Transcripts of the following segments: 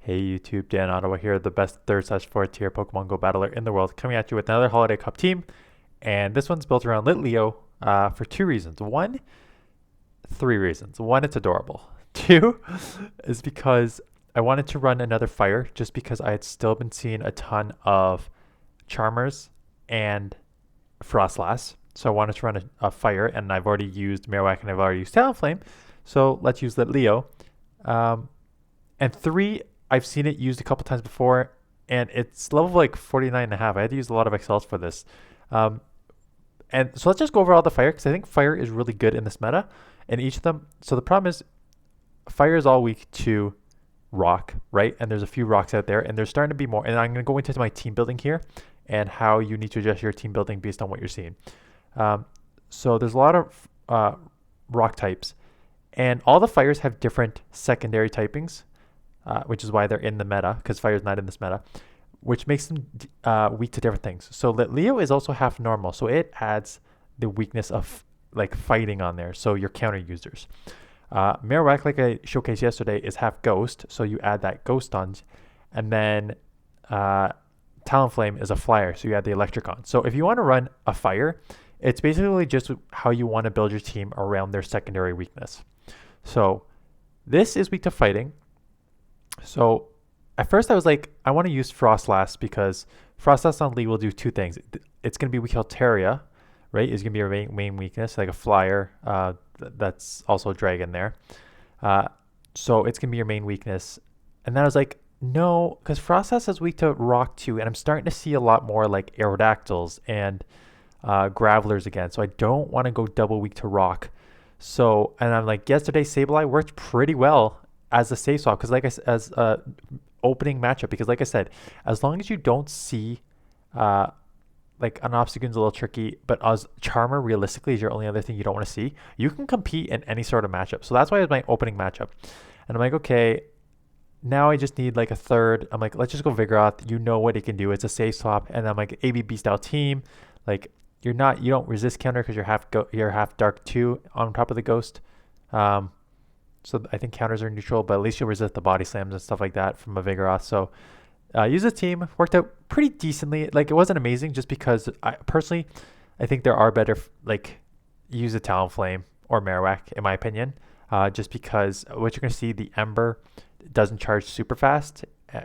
Hey YouTube, Dan Ottawa here, the best 3rd/4th tier Pokemon Go battler in the world, coming at you with another Holiday Cup team. And this one's built around Litleo for two reasons. Three reasons. One, it's adorable. Two is because I wanted to run another fire just because I had still been seeing a ton of Charmers and froslass. So I wanted to run a fire, and I've already used Marowak and I've already used Talonflame. So let's use Litleo. Um, and three, I've seen it used a couple times before, and it's level like 49 and a half. I had to use a lot of XLs for this. Um, and so let's just go over all the fire, because I think fire is really good in this meta. And each of them, so the problem is, fire is all weak to rock, right? And there's a few rocks out there, and there's starting to be more. And I'm going to go into my team building here and how you need to adjust your team building based on what you're seeing. Um, so there's a lot of rock types, and all the fires have different secondary typings, which is why they're in the meta, because fire is not in this meta, which makes them weak to different things. So Leo is also half normal, so it adds the weakness of like fighting on there, so your counter users. Marowak, like I showcased yesterday, is half ghost, so you add that ghost on, and then Talonflame is a flyer, so you add the electric on. So if you want to run a fire, it's basically just how you want to build your team around their secondary weakness. So this is weak to fighting. So at first I was like, I want to use froslass because froslass on Lee will do two things. It's going to be weak to Altaria, right? It's going to be your main weakness, like a flyer. That's also a dragon there. So it's going to be your main weakness. And then I was like, no, because froslass is weak to rock too. And I'm starting to see a lot more like Aerodactyls and Gravelers again. So I don't want to go double weak to rock. So, and I'm like, yesterday Sableye worked pretty well as a safe swap, because like I said, as a opening matchup, because like I said, as long as you don't see like an Obstagoon's a little tricky, but as Charmer realistically is your only other thing you don't want to see, you can compete in any sort of matchup. So that's why it was my opening matchup. And I'm like, okay, now I just need like a third. I'm like, let's just go Vigoroth. You know what it can do. It's a safe swap. And I'm like, ABB style team. Like you don't resist counter because you're half dark too on top of the ghost. So I think counters are neutral, but at least you'll resist the body slams and stuff like that from a Vigoroth. So use a team. Worked out pretty decently. Like it wasn't amazing just because I think there are better, like use a Talonflame or Marowak in my opinion. Just because what you're going to see, the Ember doesn't charge super fast.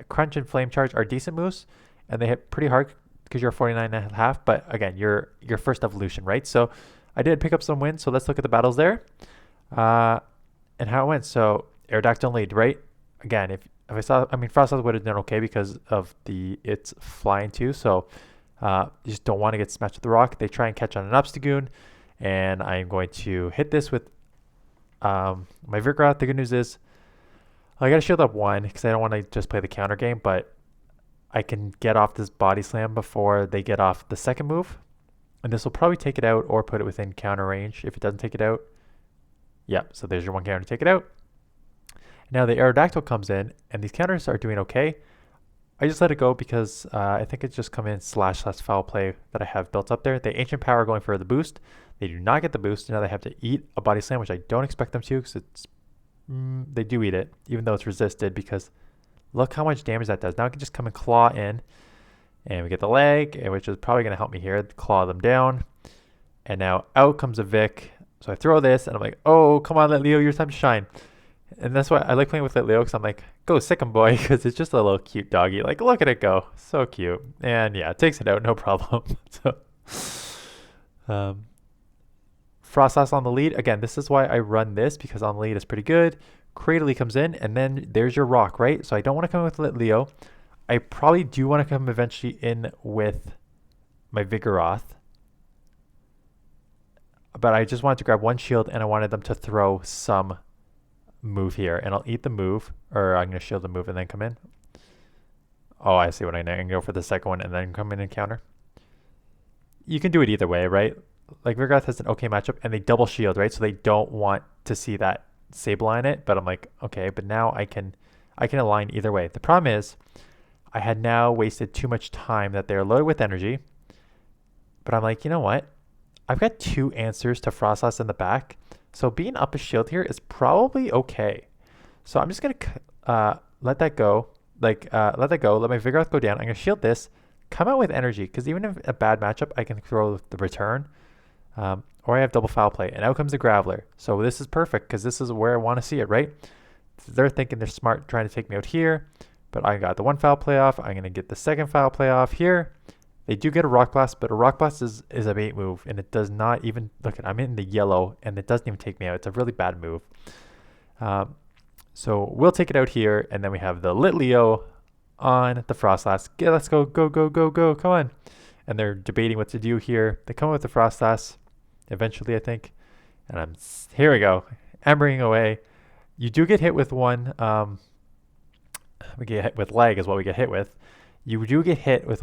Crunch and Flame Charge are decent moves, and they hit pretty hard because you're 49 and a half. But again, you're your first evolution, right? So I did pick up some wins. So let's look at the battles there. And how it went. So Aerodactyl lead, right? Again, if I saw, I mean, Froslass would have done okay because of it's flying too. So you just don't want to get smashed with the rock. They try and catch on an Obstagoon, and I'm going to hit this with my Vigoroth. The good news is I got to shield up one because I don't want to just play the counter game, but I can get off this body slam before they get off the second move, and this will probably take it out or put it within counter range if it doesn't take it out. Yeah, so there's your one counter to take it out. Now the Aerodactyl comes in, and these counters are doing okay. I just let it go because I think it's just come in slash foul play that I have built up there. The Ancient Power going for the boost. They do not get the boost. Now they have to eat a body slam, which I don't expect them to, because they do eat it, even though it's resisted, because look how much damage that does. Now I can just come and claw in, and we get the leg, which is probably going to help me here, claw them down. And now out comes a Vic. So I throw this, and I'm like, oh, come on, Litleo, your time to shine. And that's why I like playing with Litleo, because I'm like, go sick 'em, boy, because it's just a little cute doggy. Like, look at it go. So cute. And yeah, it takes it out, no problem. So, Froslass on the lead. Again, this is why I run this, because on the lead is pretty good. Cradily comes in, and then there's your rock, right? So I don't want to come with Litleo. I probably do want to come eventually in with my Vigoroth. But I just wanted to grab one shield, and I wanted them to throw some move here. And I'll eat the move, or I'm going to shield the move and then come in. Oh, I see what I know. I can go for the second one and then come in and counter. You can do it either way, right? Like Vigoroth has an okay matchup, and they double shield, right? So they don't want to see that Sableye in it. But I'm like, okay, but now I can align either way. The problem is I had now wasted too much time that they're loaded with energy. But I'm like, you know what? I've got two answers to Froslass in the back, so being up a shield here is probably okay. So I'm just going to let that go, like let that go. Let my Vigoroth go down. I'm gonna shield this. Come out with energy because even if a bad matchup, I can throw the return. Or I have double foul play, and out comes the Graveler. So this is perfect because this is where I want to see it, right? So they're thinking they're smart, trying to take me out here, but I got the one foul play off. I'm gonna get the second foul play off here. They do get a Rock Blast, but a Rock Blast is a bait move, and it does not even look. I'm in the yellow, and it doesn't even take me out. It's a really bad move. So we'll take it out here, and then we have the Litleo on the froslass. Yeah, let's go, go, go, go, go. Come on. And they're debating what to do here. They come up with the froslass eventually, I think. And here we go. Embering away. You do get hit with one. We get hit with lag is what we get hit with. You do get hit with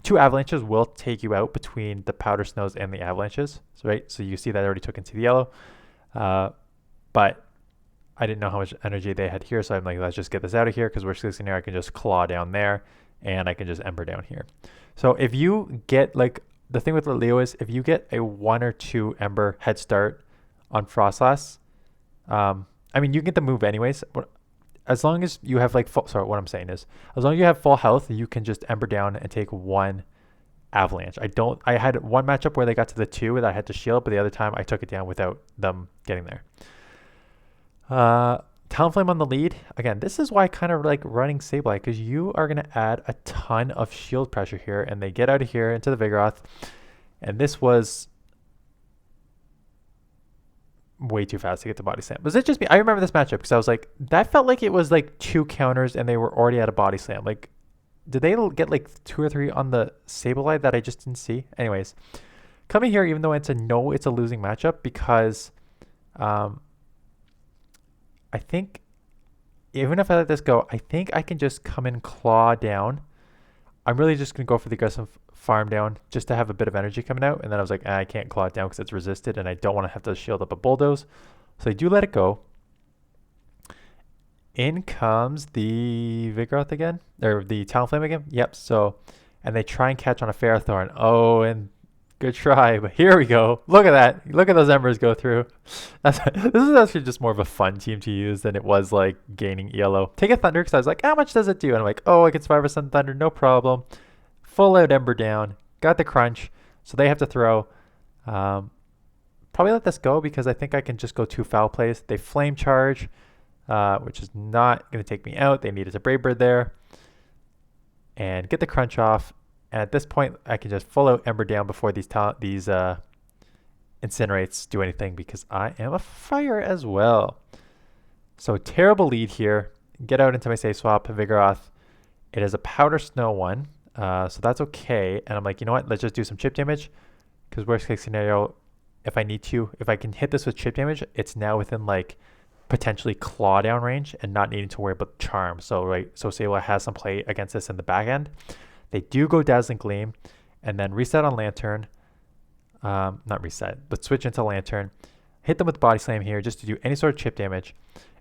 two avalanches will take you out between the powder snows and the avalanches. So, right. So you see that I already took into the yellow. But I didn't know how much energy they had here. So I'm like, let's just get this out of here because worst case scenario, I can just claw down there and I can just ember down here. So if you get like, the thing with Litleo is if you get a 1 or 2 ember head start on froslass, I mean, you get the move anyways. As long as you have like what I'm saying is, as long as you have full health, you can just ember down and take 1 avalanche. I had one matchup where they got to the 2 that I had to shield, but the other time I took it down without them getting there. Talonflame on the lead. Again, this is why I kind of like running Sableye, because you are going to add a ton of shield pressure here, and they get out of here into the Vigoroth. And this was way too fast to get the body slam. Was it just me? I remember this matchup because I was like, that felt like it was like 2 counters and they were already at a body slam. Like, did they get like 2 or 3 on the Sableye that I just didn't see? Anyways, coming here, even though it's a losing matchup, because I think even if I let this go, I think I can just come in claw down. I'm really just going to go for the aggressive farm down just to have a bit of energy coming out. And then I was like, I can't claw it down because it's resisted and I don't want to have to shield up a bulldoze. So I do let it go. In comes the Vigoroth again, or the Talonflame again. Yep. So, and they try and catch on a Ferrothorn. Oh, and good try, but here we go. Look at that. Look at those embers go through. This is actually just more of a fun team to use than it was like gaining ELO. Take a Thunder because I was like, how much does it do? And I'm like, oh, I can survive some Thunder, no problem. Full out Ember down. Got the crunch. So they have to throw. Probably let this go because I think I can just go 2 foul plays. They flame charge, which is not going to take me out. They needed a Brave Bird there. And get the crunch off. And at this point, I can just full out Ember down before these Incinerates do anything because I am a fire as well. So terrible lead here. Get out into my safe swap, Vigoroth. It is a Powder Snow one, so that's okay. And I'm like, you know what? Let's just do some chip damage because worst case scenario, if I can hit this with chip damage, it's now within like potentially claw down range and not needing to worry about charm. So Sableye has some play against this in the back end. They do go Dazzling Gleam and then reset on Lantern. Not reset, but switch into Lantern. Hit them with Body Slam here just to do any sort of chip damage.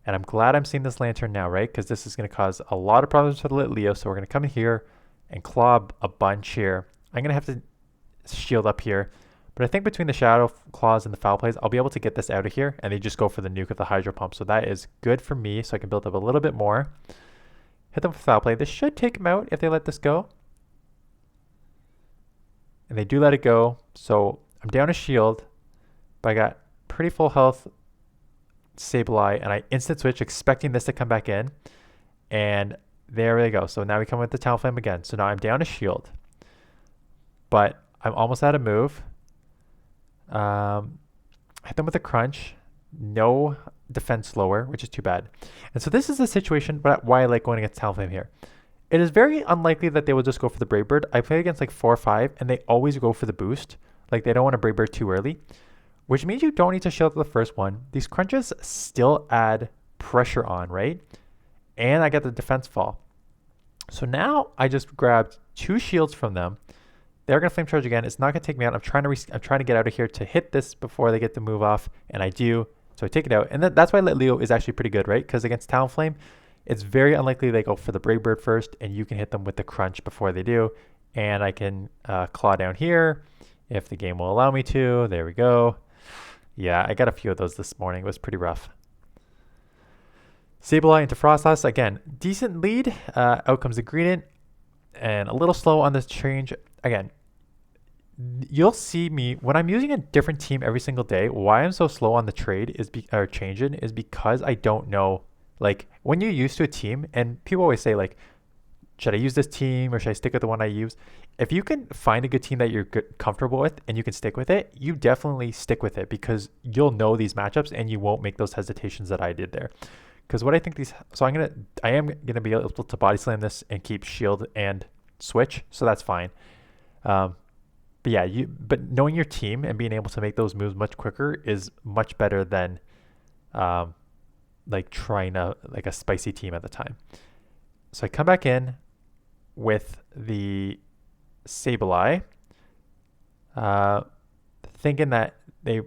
And I'm glad I'm seeing this Lantern now, right? Because this is going to cause a lot of problems for the Litleo. So we're going to come in here and claw a bunch here. I'm going to have to shield up here. But I think between the Shadow Claws and the Foul Plays, I'll be able to get this out of here. And they just go for the nuke of the Hydro Pump. So that is good for me. So I can build up a little bit more. Hit them with Foul Play. This should take them out if they let this go. And they do let it go. So I'm down a shield, but I got pretty full health Sableye, and I instant switch expecting this to come back in. And there they go. So now we come with the Talonflame again. So now I'm down a shield, but I'm almost out of move. Hit them with a crunch. No defense lower, which is too bad. And so this is the situation why I like going against Talonflame here. It is very unlikely that they will just go for the Brave Bird. I play against like 4 or 5, and they always go for the boost. Like they don't want to Brave Bird too early, which means you don't need to shield the first one. These crunches still add pressure on, right? And I get the defense fall. So now I just grabbed 2 shields from them. They're going to flame charge again. It's not going to take me out. I'm trying to get out of here to hit this before they get the move off, and I do. So I take it out. And that's why Litleo is actually pretty good, right? Because against Talonflame, it's very unlikely they go for the Brave Bird first, and you can hit them with the crunch before they do. And I can claw down here if the game will allow me to. There we go. Yeah, I got a few of those this morning. It was pretty rough. Sableye into froslass. Again, decent lead. Out comes the Greedent, and a little slow on this change. Again, you'll see me when I'm using a different team every single day. Why I'm so slow on the trade or changing is because I don't know. Like when you're used to a team, and people always say like, should I use this team or should I stick with the one I use? If you can find a good team that you're comfortable with and you can stick with it, you definitely stick with it because you'll know these matchups and you won't make those hesitations that I did there. Because what I think so I am gonna be able to body slam this and keep shield and switch, so that's fine. But yeah, but knowing your team and being able to make those moves much quicker is much better than like trying like a spicy team at the time. So I come back in with the Sableye, thinking that they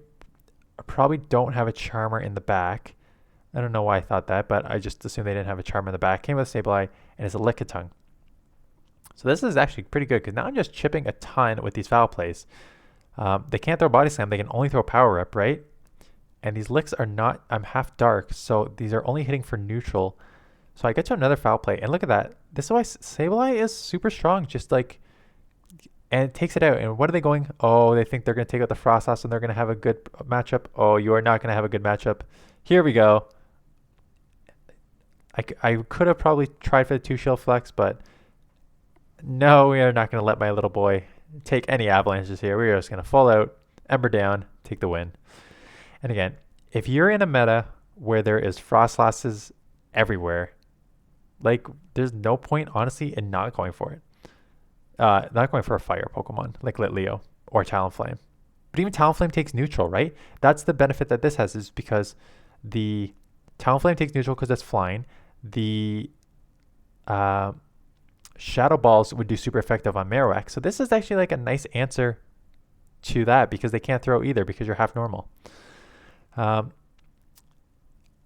probably don't have a Charmer in the back. I don't know why I thought that, but I just assumed they didn't have a Charmer in the back. Came with a Sableye, and it's a Lickitung. So this is actually pretty good, because now I'm just chipping a ton with these foul plays. They can't throw Body Slam, they can only throw Power Up, right? And these licks are not, I'm half dark, so these are only hitting for neutral. So I get to another foul play, and look at that. This is why Sableye is super strong, just like, and it takes it out. And what are they going? Oh, they think they're going to take out the froslass and they're going to have a good matchup. Oh, you are not going to have a good matchup. Here we go. I could have probably tried for the 2 shield flex, but no, we are not going to let my little boy take any avalanches here. We're just going to fall out, Ember down, take the win. And again, if you're in a meta where there is frostlasses everywhere, like there's no point, honestly, in not going for it. Not going for a fire Pokemon like Litleo or Talonflame. But even Talonflame takes neutral, right? That's the benefit that this has, is because the Talonflame takes neutral because it's flying. The Shadow Balls would do super effective on Marowak. So this is actually like a nice answer to that, because they can't throw either because you're half normal. I'm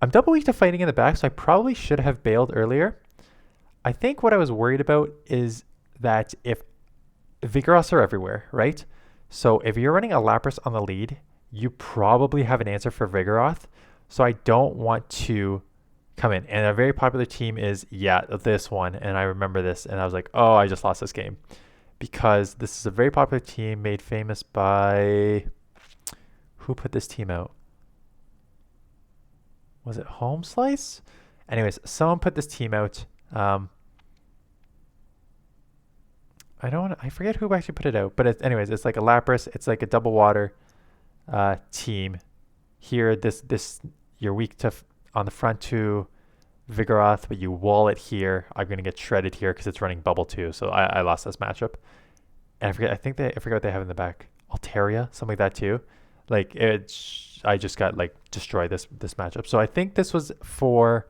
double weak to fighting in the back, so I probably should have bailed earlier. I think what I was worried about is that if Vigoroths are everywhere, right? So if you're running a Lapras on the lead, you probably have an answer for Vigoroth. So I don't want to come in. And a very popular team is, yeah, this one. And I remember this, and I was like, oh, I just lost this game. Because this is a very popular team made famous by... Who put this team out? Was it Home Slice? Anyways, someone put this team out. I forget who actually put it out, but anyways, it's like a Lapras. It's like a double water team. Here, you're weak to on the front to Vigoroth, but you wall it here. I'm gonna get shredded here because it's running bubble too. So I lost this matchup. And I forget what they have in the back. Altaria, something like that too. Like I just got like destroyed this matchup. So I think this was for.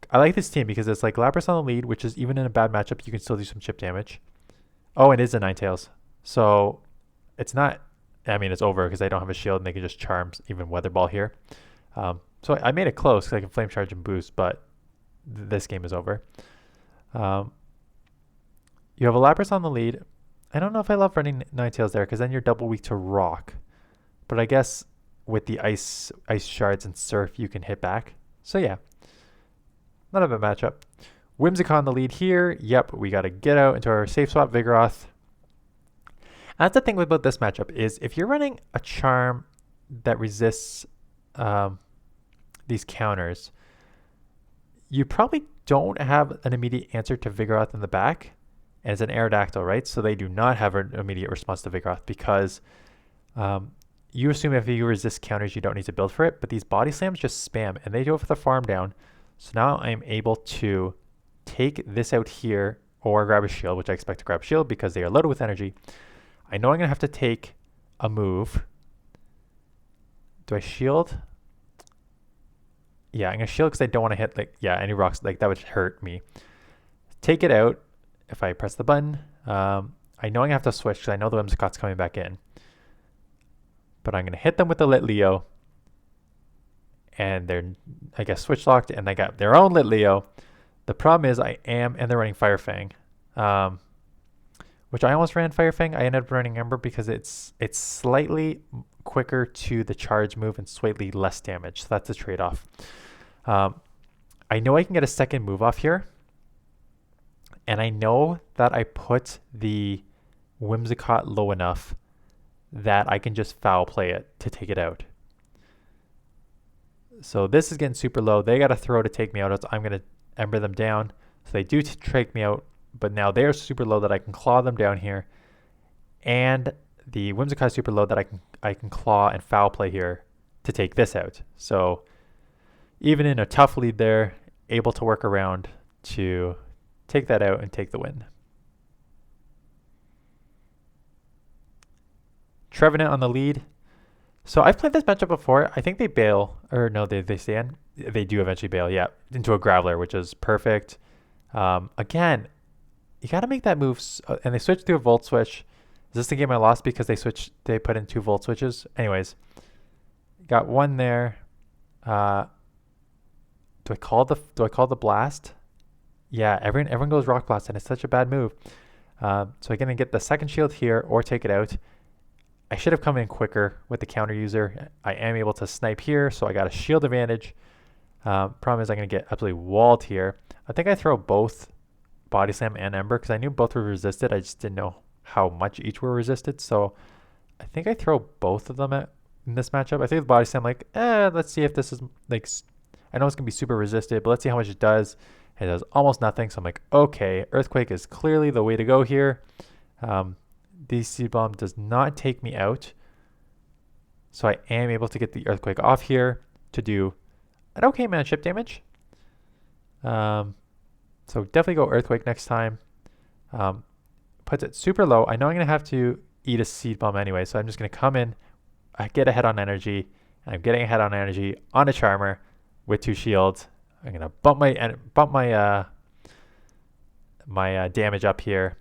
I like this team because it's like Lapras on the lead, which is even in a bad matchup, you can still do some chip damage. Oh, it is a Ninetales. So it's not, I mean, it's over because I don't have a shield and they can just charm even Weather Ball here. So I made it close because I can Flame Charge and boost, but this game is over. You have a Lapras on the lead. I don't know if I love running Ninetales there because then you're double weak to Rock. But I guess with the Ice Shards and Surf, you can hit back. So yeah. Not a bad matchup. Whimsicott on the lead here. Yep, we got to get out into our safe swap Vigoroth. That's the thing about this matchup is if you're running a charm that resists these counters, you probably don't have an immediate answer to Vigoroth in the back. And it's an Aerodactyl, right? So they do not have an immediate response to Vigoroth because you assume if you resist counters, you don't need to build for it. But these Body Slams just spam, and they do it for the farm down. So now I'm able to take this out here or grab a shield, which I expect to grab shield because they are loaded with energy. I know I'm going to have to take a move. Do I shield? Yeah, I'm going to shield because I don't want to hit any rocks. Like that would hurt me. Take it out if I press the button. I know I'm going to have to switch because I know the Whimsicott's coming back in. But I'm going to hit them with the Litleo. And they're, I guess, switch locked, and they got their own Litleo. The problem is and they're running Fire Fang, which I almost ran Fire Fang. I ended up running Ember because it's slightly quicker to the charge move and slightly less damage. So that's a trade-off. I know I can get a second move off here. And I know that I put the Whimsicott low enough that I can just foul play it to take it out. So this is getting super low. They got to throw to take me out. I'm going to Ember them down. So they do take me out, but now they're super low that I can claw them down here. And the Whimsicott is super low that I can claw and foul play here to take this out. So even in a tough lead there, able to work around to take that out and take the win. Trevenant on the lead. So I've played this matchup before. I think they bail, or no, they stand. They do eventually bail, yeah, into a Graveler, which is perfect. Again, you got to make that move. And they switched to a Volt Switch. Is this the game I lost because they put in 2 Volt Switches? Anyways, got one there. Do I call the Blast? Yeah, everyone goes Rock Blast, and it's such a bad move. So I'm going to get the second shield here or take it out. I should have come in quicker with the counter user. I am able to snipe here, so I got a shield advantage. Problem is I'm going to get absolutely walled here. I think I throw both Body Slam and Ember because I knew both were resisted. I just didn't know how much each were resisted. So I think I throw both of them in this matchup. I think with Body Slam, let's see if this is like, I know it's going to be super resisted, but let's see how much it does. It does almost nothing. So I'm like, okay, Earthquake is clearly the way to go here. DC Bomb does not take me out. So I am able to get the Earthquake off here to do an okay amount of chip damage. So definitely go Earthquake next time. Puts it super low. I know I'm going to have to eat a Seed Bomb anyway, so I'm just going to come in. I get ahead on energy, and I'm getting ahead on energy on a Charmer with 2 shields. I'm going to bump my damage up here.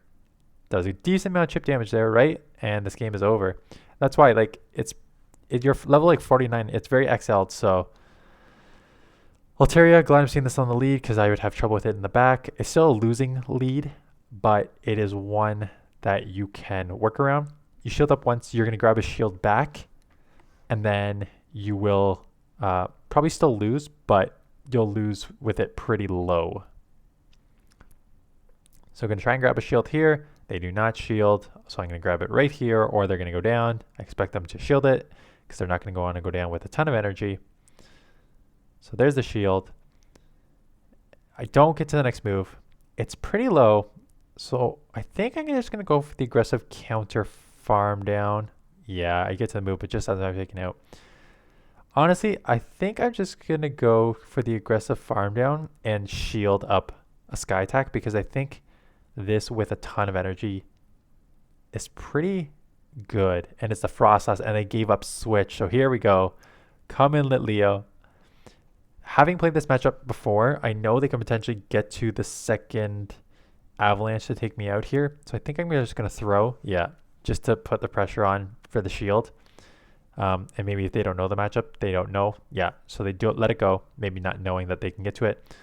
Does a decent amount of chip damage there, right? And this game is over. That's why, you're level 49. It's very XL'd, so Altaria, glad I'm seeing this on the lead because I would have trouble with it in the back. It's still a losing lead, but it is one that you can work around. You shield up once, you're going to grab a shield back, and then you will probably still lose, but you'll lose with it pretty low. So I'm going to try and grab a shield here. They do not shield, so I'm going to grab it right here, or they're going to go down. I expect them to shield it because they're not going to go on and go down with a ton of energy. So there's the shield. I don't get to the next move. It's pretty low, so I think I'm just going to go for the aggressive counter farm down. Yeah, I get to the move, but just as I'm taking out. Honestly, I think I'm just going to go for the aggressive farm down and shield up a Sky Attack because I think this with a ton of energy is pretty good. And it's the froslass, and they gave up switch. So here we go. Come in, Litleo. Having played this matchup before, I know they can potentially get to the second avalanche to take me out here. So I think I'm just going to throw, yeah, just to put the pressure on for the shield. And maybe if they don't know the matchup, they don't know. Yeah, so they do let it go, maybe not knowing that they can get to it.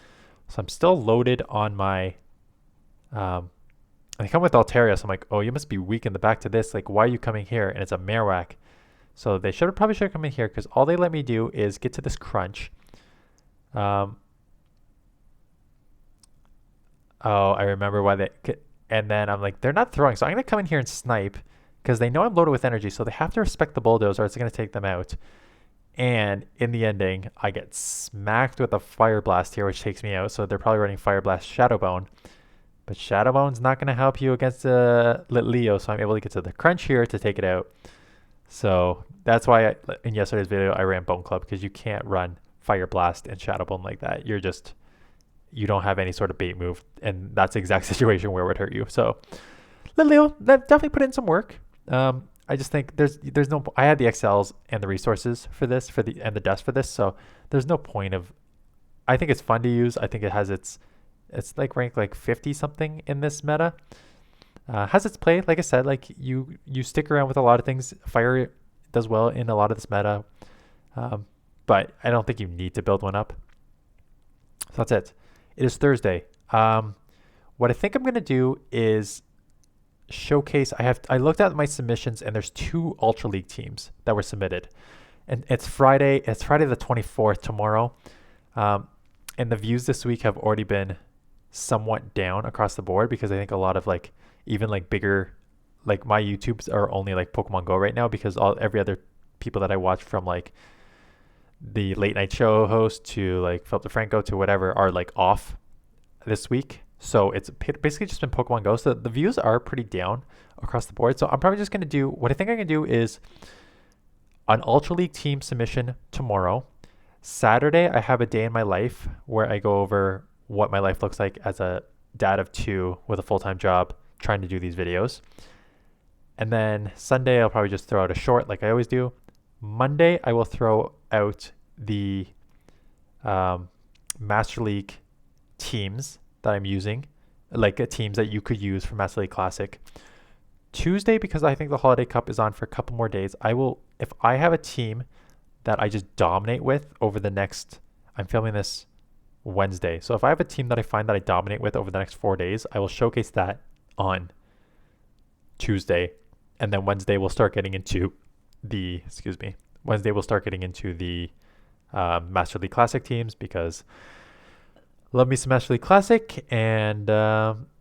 So I'm still loaded on my... I come with Altaria, so I'm like, oh, you must be weak in the back to this. Like, why are you coming here? And it's a Marowak. So they probably should come in here because all they let me do is get to this crunch. Oh, I remember why they... And then I'm like, they're not throwing. So I'm going to come in here and snipe because they know I'm loaded with energy. So they have to respect the bulldozer or it's going to take them out. And in the ending, I get smacked with a Fire Blast here, which takes me out. So they're probably running Fire Blast Shadowbone. But Shadowbone's not going to help you against Litleo, so I'm able to get to the crunch here to take it out. So that's why in yesterday's video I ran Bone Club, because you can't run Fire Blast and Shadowbone like that. You don't have any sort of bait move, and that's the exact situation where it would hurt you. So Litleo, that definitely put in some work. I just think there's no... I had the XLs and the resources for this, and the dust for this, so there's no point of... I think it's fun to use. I think it has its like ranked like 50 something in this meta. Has its play, like I said, like you stick around with a lot of things. Fire does well in a lot of this meta, but I don't think you need to build one up. So that's it. It is Thursday. What I think I'm gonna do is showcase. I looked at my submissions, and there's 2 Ultra League teams that were submitted, and it's Friday. It's Friday the 24th tomorrow. And the views this week have already been somewhat down across the board because I think a lot of like even like bigger like my YouTubes are only like Pokemon Go right now because every other people that I watch from like the late night show host to like Philip DeFranco to whatever are like off this week. So it's basically just been Pokemon Go. So the views are pretty down across the board. So I'm probably just going to do what I think I can do is an Ultra League team submission tomorrow. Saturday, I have a day in my life where I go over what my life looks like as a dad of two with a full-time job trying to do these videos. And then Sunday, I'll probably just throw out a short like I always do. Monday, I will throw out the Master League teams that I'm using, like teams that you could use for Master League Classic. Tuesday, because I think the Holiday Cup is on for a couple more days, I will, if I have a team that I just dominate with over the next, I'm filming this Wednesday. So if I have a team that I find that I dominate with over the next 4 days, I will showcase that on Tuesday. And then Wednesday we'll start getting into the, Wednesday we'll start getting into the Master League Classic teams because love me some Master League Classic. And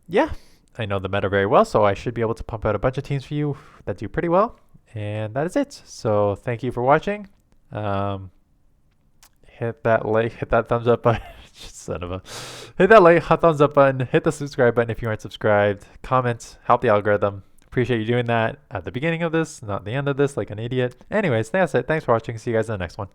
yeah, I know the meta very well, so I should be able to pump out a bunch of teams for you that do pretty well. And that is it. So thank you for watching. Hit that like, hit that thumbs up button. Hit that like, thumbs up button, hit the subscribe button if you aren't subscribed, comment, help the algorithm. Appreciate you doing that at the beginning of this, not the end of this like an idiot. Anyways, that's it. Thanks for watching. See you guys in the next one.